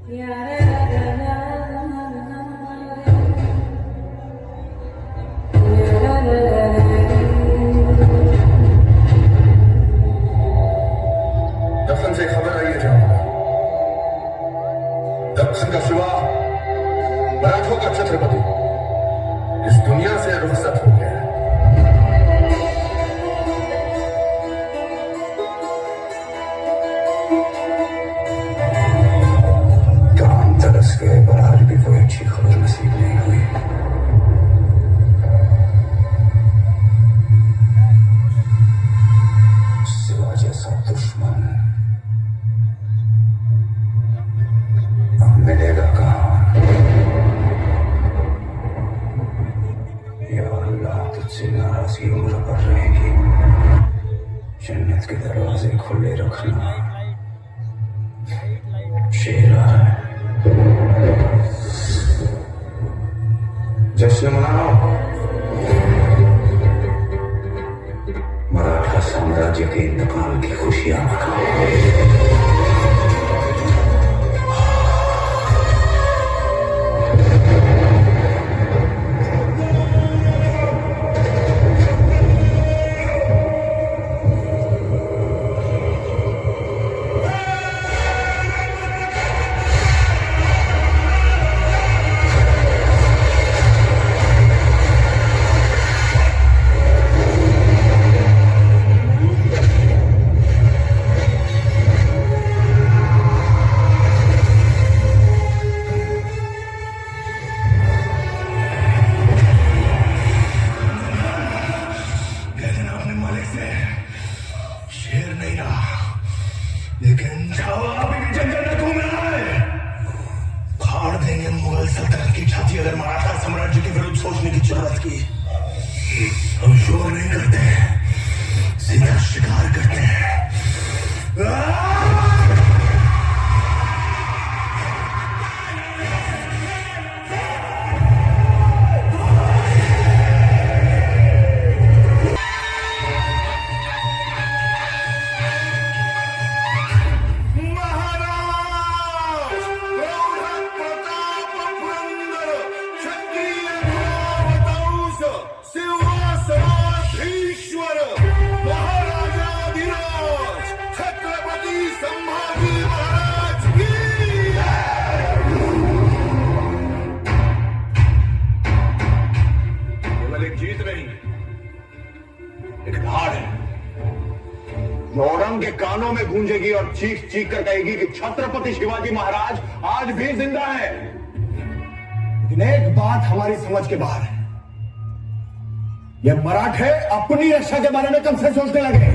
दफन से खबर आई है जाऊंगा। दक्षिण का शिवा मराठों का छत्रपति इस दुनिया से रुखसत हो गया है। कान तरस गए पर आज भी कोई अच्छी खबर नसीब नहीं हुई। शिवा जैसा दुश्मन अब मिलेगा कहाँ? या अल्लाह, तुझसे नाराजगी उम्र पर रहेगी। जन्नत के दरवाजे खुले रखना। शेर आ रहा है, जश्न मनाओ। मराठा साम्राज्य के इंतकाल की खुशियां मनाओ। शेर नहीं रहा, लेकिन जावा अभी भी जंगल में घूम रहा है। फाड़ देंगे मुगल सल्तनत की छाती अगर मराठा साम्राज्य के विरुद्ध सोचने की जरूरत की। हम शोर नहीं करते, सीधा शिकार करते हैं। जीत नहीं, एक धाड़ है जो औरंग के कानों में गूंजेगी और चीख चीख कर कहेगी कि छत्रपति शिवाजी महाराज आज भी जिंदा है। लेकिन एक बात हमारी समझ के बाहर है, ये मराठे अपनी रक्षा के बारे में कब से सोचने लगे?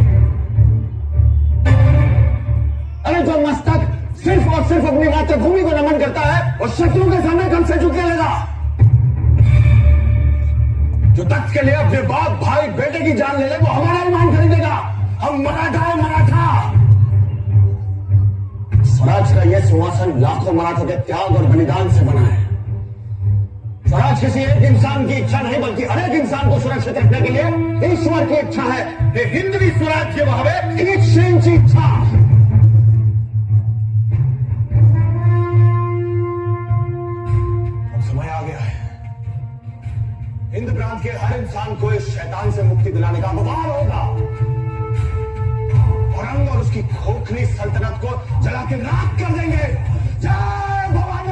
अरे जो मस्तक सिर्फ और सिर्फ अपनी मातृभूमि को नमन करता है और शत्रु के सामने कब से झुकने लगा? जो तख्त के लिए अपने बाप भाई बेटे की जान ले ले, वो हमारा ईमान खरीदेगा। हम मराठा है, मराठा। स्वराज का यह सिंहासन लाखों मराठों के त्याग और बलिदान से बना है। स्वराज किसी एक इंसान की इच्छा नहीं, बल्कि हर एक इंसान को सुरक्षित रखने के लिए ईश्वर की इच्छा है। ये हिंदवी स्वराज्य भावे एक शेंची इच्छा। अब समय आ गया है, हिंद प्रांत के हर इंसान को इस शैतान से मुक्ति दिलाने का बवाल होगा। औरंग और उसकी खोखली सल्तनत को जला के राख कर देंगे। जय भवानी।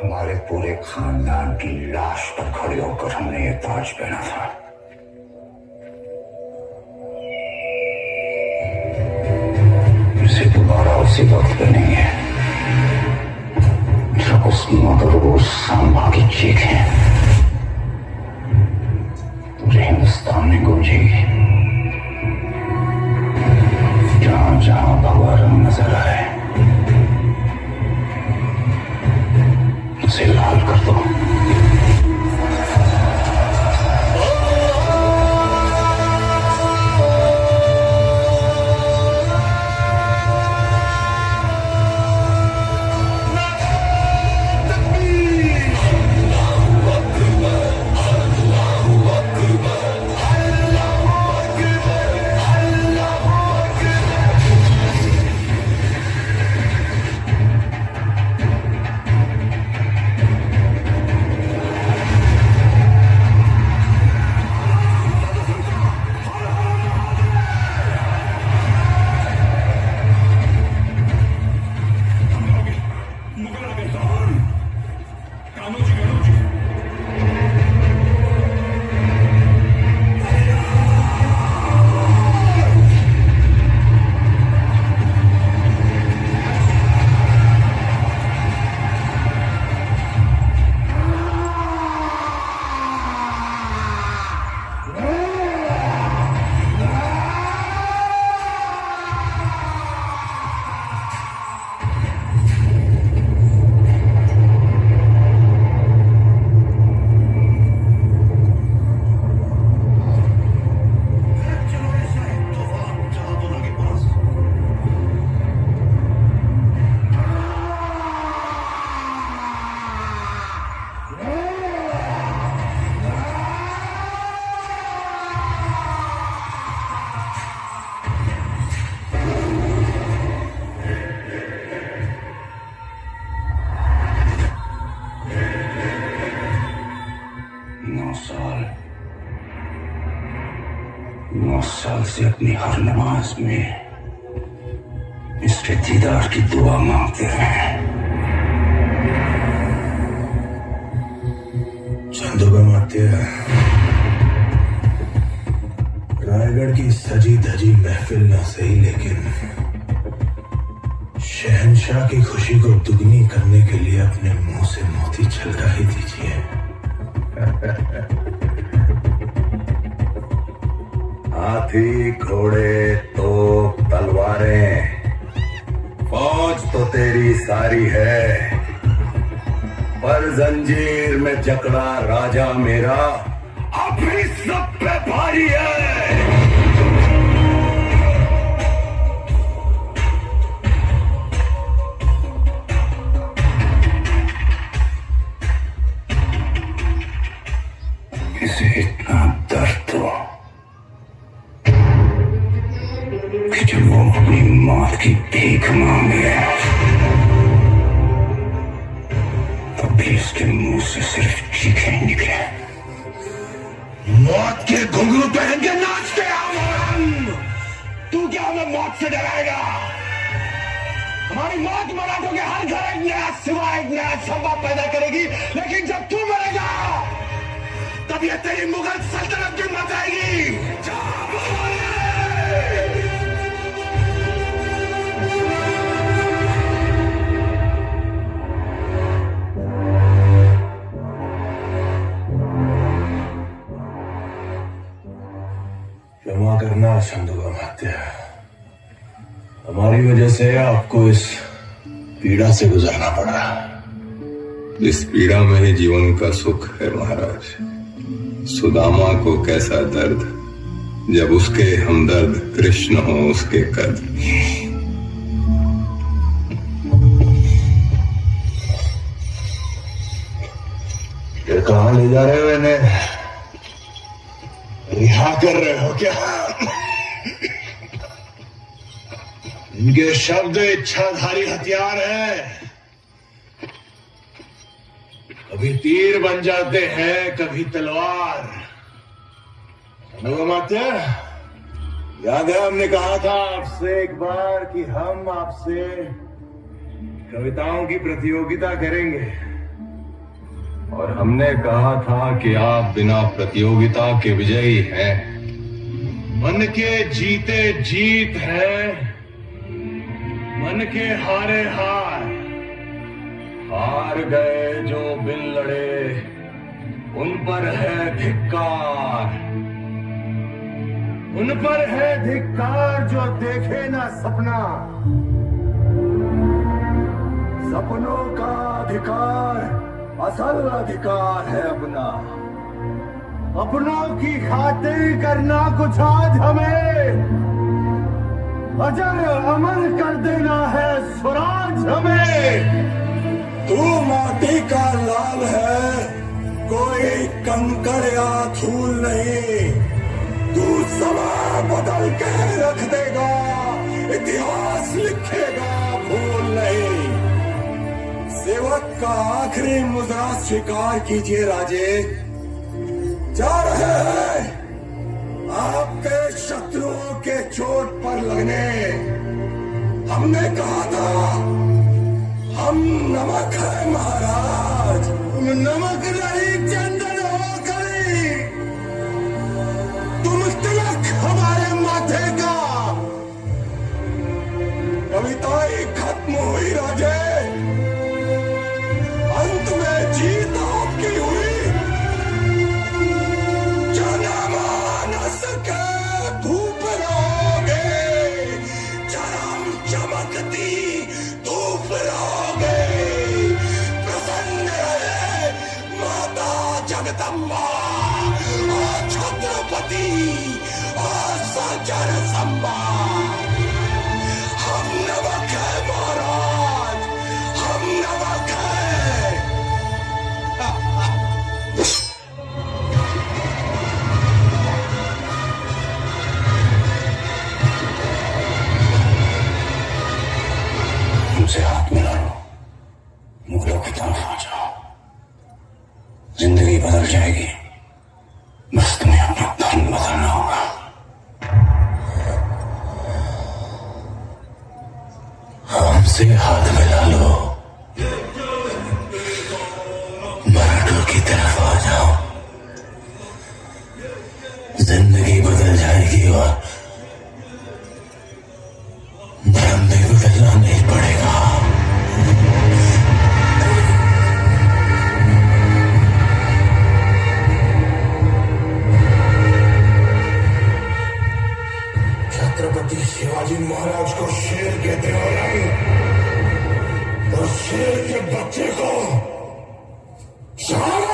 हमारे पूरे खानदान की लाश पर खड़े होकर हमने ये ताज पहना था। इसे दोबारा उसी वक्त पे नहीं है। उस मदरू सांबा की चीखें पूरे हिंदुस्तान में गूंजेगी। जहां जहां भगवा रंग नजर आए उसे लाल कर दो। नौ साल से अपनी हर नमाज में इसके दीदार की दुआ मांगते रहे। चंदोबामात्य, रायगढ़ की सजी धजी महफिल ना सही, लेकिन शहंशाह की खुशी को दुगनी करने के लिए अपने मुंह से मोती छलका ही दीजिए। हाथी, घोड़े, तोप, तलवारें, फौज तो तेरी सारी है, पर जंजीर में जकड़ा राजा मेरा अभी सब पे भारी है। इसे इतना दर्द हो कि जब वो अपनी मौत की भीख मांगे तब भी इसके मुंह से सिर्फ चीखें निकले। मौत के घुंघरू पहन के नाचते हम। तू क्या हमें मौत से डराएगा? हमारी मौत मराठों के हर घर एक नया सिवा, एक नया संभव पैदा करेगी, लेकिन जब तू मरेगा तब ये तेरी मुगल सल्तनत की मच आएगी। क्षमा करना चंदोबामात्य, हमारी वजह से आपको इस पीड़ा से गुजरना पड़ा। इस पीड़ा में ही जीवन का सुख है महाराज। सुदामा को कैसा दर्द जब उसके हमदर्द कृष्ण हो उसके कद। ये कहां ले जा रहे हो? इन्हें रिहा कर रहे हो क्या? इनके शब्द इच्छाधारी हथियार है, कभी तीर बन जाते हैं, कभी तलवार। चंदोबामात्य, याद है हमने कहा था आपसे एक बार कि हम आपसे कविताओं की प्रतियोगिता करेंगे, और हमने कहा था कि आप बिना प्रतियोगिता के विजयी हैं। मन के जीते जीत है, मन के हारे हार। हार गए जो बिन लड़े उन पर है धिक्कार, उन पर है धिक्कार जो देखे ना सपना। सपनों का अधिकार असल अधिकार है अपना। अपनों की खातिर करना कुछ आज हमें, अजर अमर कर देना है स्वराज हमें। तू माटी का लाल है, कोई कंकड़ या धूल नहीं। तू समा बदल के रख देगा, इतिहास लिखेगा भूल नहीं। सेवक का आखिरी मुद्रा स्वीकार कीजिए राजे। जा रहे हैं आपके शत्रुओं के चोट पर लगने। हमने कहा था हम नमक है महाराज, तुम नमक नहीं चंदन हो गई। तुम तिलक हमारे माथे का। कविताएं खत्म हुई राजे, अंत में जीत आपकी हुई। जनमानस के धूप रहोगे, चरम चमकती धूप रहोगे। प्रसन्न रहे माता जगदम्बा और छत्रपति और सजर संबा। हम नमक है महाराज, हम नमक है। उनसे हाथ मिला लो, मुगलों की तरफ आ जाओ। जिंदगी बदल जाएगी, बस तुम्हें अपना धन बदलना होगा। हमसे हाथ मिला लो, मराठों की तरफ आ जाओ। जिंदगी बदल जाएगी और धर्म भी बदलना नहीं पड़ेगा। छत्रपति शिवाजी महाराज को शेर कहते हो तो शेर के बच्चे को चढ़ाओ।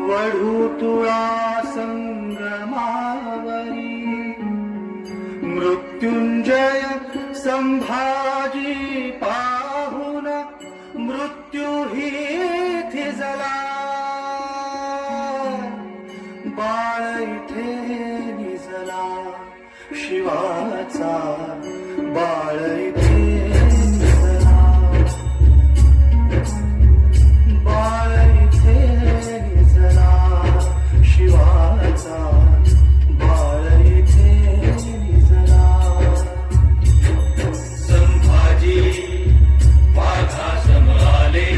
वढूतुळा संगमावरी मृत्युंजय संभाजी पाहुन मृत्यू ही थिजला बाळ इथे निजला शिवाचा